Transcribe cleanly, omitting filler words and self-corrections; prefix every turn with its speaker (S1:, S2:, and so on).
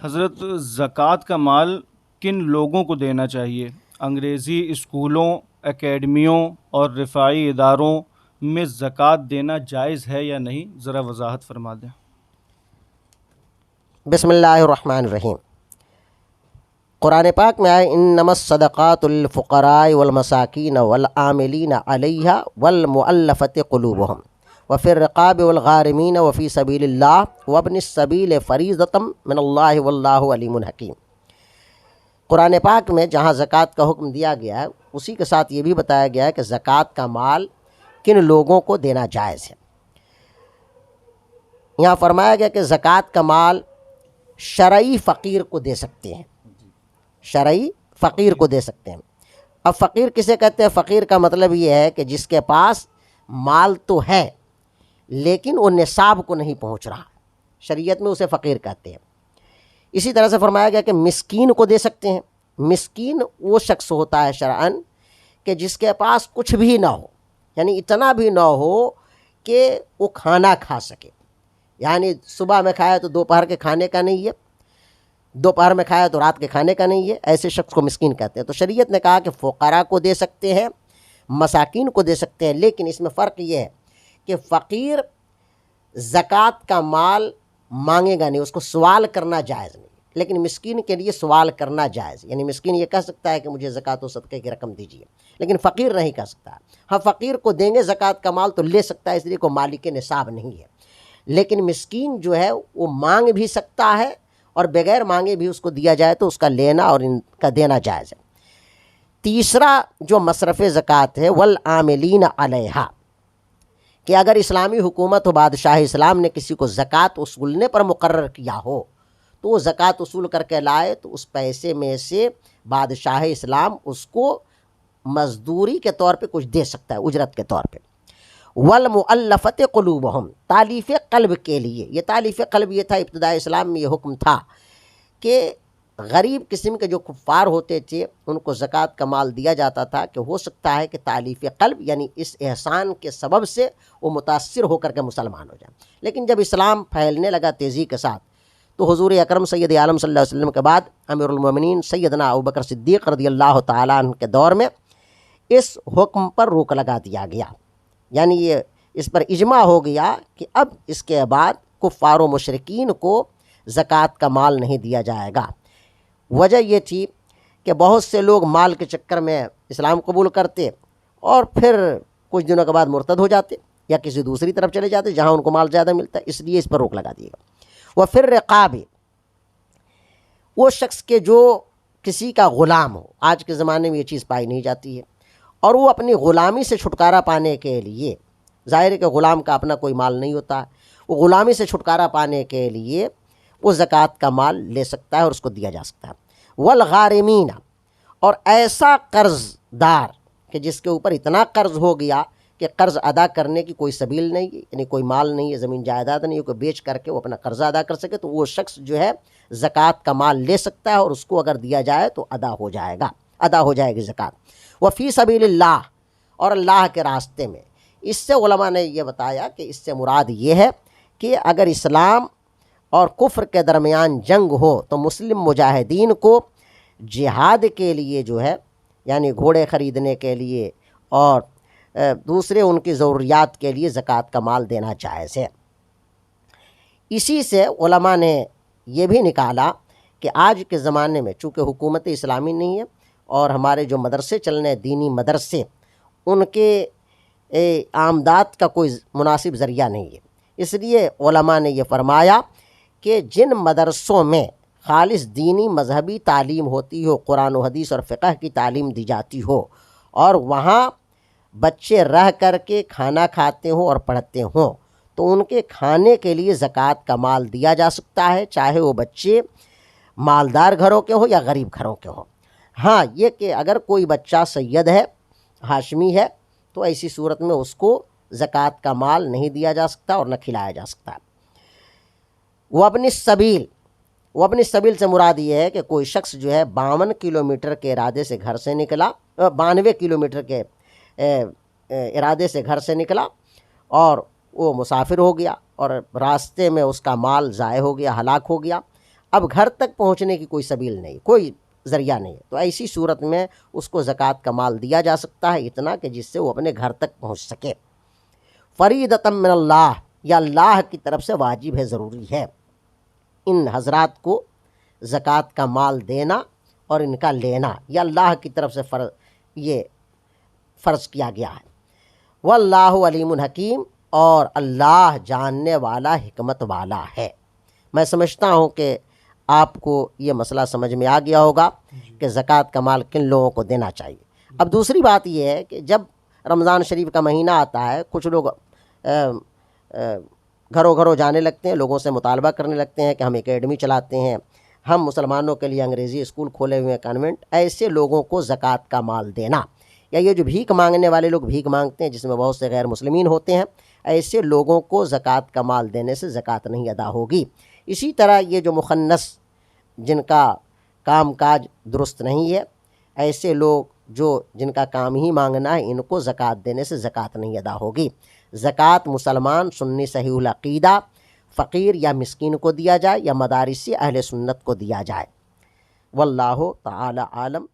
S1: حضرت زکوٰۃ کا مال کن لوگوں کو دینا چاہیے؟ انگریزی اسکولوں، اکیڈمیوں اور رفاعی اداروں میں زکوٰۃ دینا جائز ہے یا نہیں؟ ذرا وضاحت فرما دیں۔
S2: بسم اللہ الرحمن الرحیم۔ قرآن پاک میں آئے انما الصدقات للفقراء والمساکین والعاملین علیہا والمؤلفۃ قلوبہم وفی الرقاب والغارمین وفی سبیل اللہ وابن السبیل فریضۃ من اللہ واللہ علیم حکیم۔ قرآن پاک میں جہاں زکوٰۃ کا حکم دیا گیا ہے اسی کے ساتھ یہ بھی بتایا گیا ہے کہ زکوٰۃ کا مال کن لوگوں کو دینا جائز ہے۔ یہاں فرمایا گیا کہ زکوٰۃ کا مال شرعی فقیر کو دے سکتے ہیں، شرعی فقیر کو دے سکتے ہیں۔ اب فقیر کسے کہتے ہیں؟ فقیر کا مطلب یہ ہے کہ جس کے پاس مال تو ہے لیکن وہ نصاب کو نہیں پہنچ رہا، شریعت میں اسے فقیر کہتے ہیں۔ اسی طرح سے فرمایا گیا کہ مسکین کو دے سکتے ہیں۔ مسکین وہ شخص ہوتا ہے شرعاً کہ جس کے پاس کچھ بھی نہ ہو، یعنی اتنا بھی نہ ہو کہ وہ کھانا کھا سکے، یعنی صبح میں کھایا تو دوپہر کے کھانے کا نہیں ہے، دوپہر میں کھایا تو رات کے کھانے کا نہیں ہے، ایسے شخص کو مسکین کہتے ہیں۔ تو شریعت نے کہا کہ فقراء کو دے سکتے ہیں، مساکین کو دے سکتے ہیں، لیکن اس میں فرق یہ ہے کہ فقیر زکوٰۃ کا مال مانگے گا نہیں، اس کو سوال کرنا جائز نہیں، لیکن مسکین کے لیے سوال کرنا جائز، یعنی مسکین یہ کہہ سکتا ہے کہ مجھے زکوٰۃ و صدقے کی رقم دیجیے، لیکن فقیر نہیں کہہ سکتا۔ ہاں فقیر کو دیں گے زکوٰۃ کا مال تو لے سکتا ہے، اس لیے کوئی مالک نصاب نہیں ہے، لیکن مسکین جو ہے وہ مانگ بھی سکتا ہے اور بغیر مانگے بھی اس کو دیا جائے تو اس کا لینا اور ان کا دینا جائز ہے۔ تیسرا جو مصرف زکوٰۃ ہے والعاملین علیہا، کہ اگر اسلامی حکومت و بادشاہ اسلام نے کسی کو زکوٰۃ وصولنے پر مقرر کیا ہو تو وہ زکوٰۃ وصول کر کے لائے تو اس پیسے میں سے بادشاہ اسلام اس کو مزدوری کے طور پہ کچھ دے سکتا ہے، اجرت کے طور پہ۔ والمؤلفۃ قلوبہم، تالیف قلب کے لیے، یہ تالیف قلب یہ تھا ابتداء اسلام میں یہ حکم تھا کہ غریب قسم کے جو کفار ہوتے تھے ان کو زکوٰۃ کا مال دیا جاتا تھا کہ ہو سکتا ہے کہ تالیف قلب یعنی اس احسان کے سبب سے وہ متاثر ہو کر کے مسلمان ہو جائیں۔ لیکن جب اسلام پھیلنے لگا تیزی کے ساتھ تو حضور اکرم سید عالم صلی اللہ علیہ وسلم کے بعد امیر المومنین سیدنا ابوبکر صدیق رضی اللہ تعالیٰ عنہ کے دور میں اس حکم پر روک لگا دیا گیا، یعنی یہ اس پر اجماع ہو گیا کہ اب اس کے بعد کفار و مشرکین کو زکوٰۃ کا مال نہیں دیا جائے گا۔ وجہ یہ تھی کہ بہت سے لوگ مال کے چکر میں اسلام قبول کرتے اور پھر کچھ دنوں کے بعد مرتد ہو جاتے یا کسی دوسری طرف چلے جاتے جہاں ان کو مال زیادہ ملتا ہے، اس لیے اس پر روک لگا دیے گا۔ وفی الرقاب، وہ شخص کے جو کسی کا غلام ہو، آج کے زمانے میں یہ چیز پائی نہیں جاتی ہے، اور وہ اپنی غلامی سے چھٹکارا پانے کے لیے، ظاہر ہے کہ غلام کا اپنا کوئی مال نہیں ہوتا، وہ غلامی سے چھٹکارا پانے کے لیے وہ زکوٰۃ کا مال لے سکتا ہے اور اس کو دیا جا سکتا ہے۔ والغارمین، اور ایسا قرض دار کہ جس کے اوپر اتنا قرض ہو گیا کہ قرض ادا کرنے کی کوئی سبیل نہیں ہے، یعنی کوئی مال نہیں ہے، زمین جائیداد نہیں ہے کہ بیچ کر کے وہ اپنا قرضہ ادا کر سکے، تو وہ شخص جو ہے زکوٰۃ کا مال لے سکتا ہے اور اس کو اگر دیا جائے تو ادا ہو جائے گی زکوٰۃ۔ وفی سبیل اللہ، اور اللہ کے راستے میں، اس سے علماء نے یہ بتایا کہ اس سے مراد یہ ہے کہ اگر اسلام اور کفر کے درمیان جنگ ہو تو مسلم مجاہدین کو جہاد کے لیے جو ہے یعنی گھوڑے خریدنے کے لیے اور دوسرے ان کی ضروریات کے لیے زکوٰۃ کا مال دینا جائز ہے۔ اسی سے علماء نے یہ بھی نکالا کہ آج کے زمانے میں چونکہ حکومت اسلامی نہیں ہے اور ہمارے جو مدرسے چلنے دینی مدرسے، ان کے آمدات کا کوئی مناسب ذریعہ نہیں ہے، اس لیے علماء نے یہ فرمایا کہ جن مدرسوں میں خالص دینی مذہبی تعلیم ہوتی ہو، قرآن و حدیث اور فقہ کی تعلیم دی جاتی ہو، اور وہاں بچے رہ کر کے کھانا کھاتے ہوں اور پڑھتے ہوں، تو ان کے کھانے کے لیے زکوٰۃ کا مال دیا جا سکتا ہے، چاہے وہ بچے مالدار گھروں کے ہوں یا غریب گھروں کے ہوں۔ ہاں یہ کہ اگر کوئی بچہ سید ہے، ہاشمی ہے، تو ایسی صورت میں اس کو زکوٰۃ کا مال نہیں دیا جا سکتا اور نہ کھلایا جا سکتا۔ وابن السبیل، وابن السبیل سے مراد یہ ہے کہ کوئی شخص جو ہے 52 کلومیٹر کے ارادے سے گھر سے نکلا، 92 کلومیٹر کے ارادے سے گھر سے نکلا اور وہ مسافر ہو گیا اور راستے میں اس کا مال ضائع ہو گیا، ہلاک ہو گیا، اب گھر تک پہنچنے کی کوئی سبیل نہیں، کوئی ذریعہ نہیں ہے، تو ایسی صورت میں اس کو زکوٰۃ کا مال دیا جا سکتا ہے اتنا کہ جس سے وہ اپنے گھر تک پہنچ سکے۔ فریضۃ من اللہ، یا اللہ کی طرف سے واجب ہے، ضروری ہے ان حضرات کو زکوٰۃ کا مال دینا اور ان کا لینا، یہ اللہ کی طرف سے یہ فرض کیا گیا ہے۔ واللہ علیم حکیم، اور اللہ جاننے والا، حکمت والا ہے۔ میں سمجھتا ہوں کہ آپ کو یہ مسئلہ سمجھ میں آ گیا ہوگا کہ زکوٰۃ کا مال کن لوگوں کو دینا چاہیے۔ اب دوسری بات یہ ہے کہ جب رمضان شریف کا مہینہ آتا ہے، کچھ لوگ گھروں گھروں جانے لگتے ہیں، لوگوں سے مطالبہ کرنے لگتے ہیں کہ ہم اکیڈمی چلاتے ہیں، ہم مسلمانوں کے لیے انگریزی اسکول کھولے ہوئے ہیں، کانوینٹ۔ ایسے لوگوں کو زکوٰۃ کا مال دینا، یا یہ جو بھیک مانگنے والے لوگ بھیک مانگتے ہیں جس میں بہت سے غیر مسلمین ہوتے ہیں، ایسے لوگوں کو زکوٰۃ کا مال دینے سے زکوٰۃ نہیں ادا ہوگی۔ اسی طرح یہ جو مخنث، جن کا کام کاج درست نہیں ہے، ایسے لوگ جن کا کام ہی مانگنا ہے، ان کو زکوٰۃ دینے سے زکوٰۃ نہیں ادا ہوگی۔ زکوٰۃ مسلمان سنی صحیح العقیدہ فقیر یا مسکین کو دیا جائے، یا مدارسی اہل سنت کو دیا جائے۔ واللہ تعالی عالم۔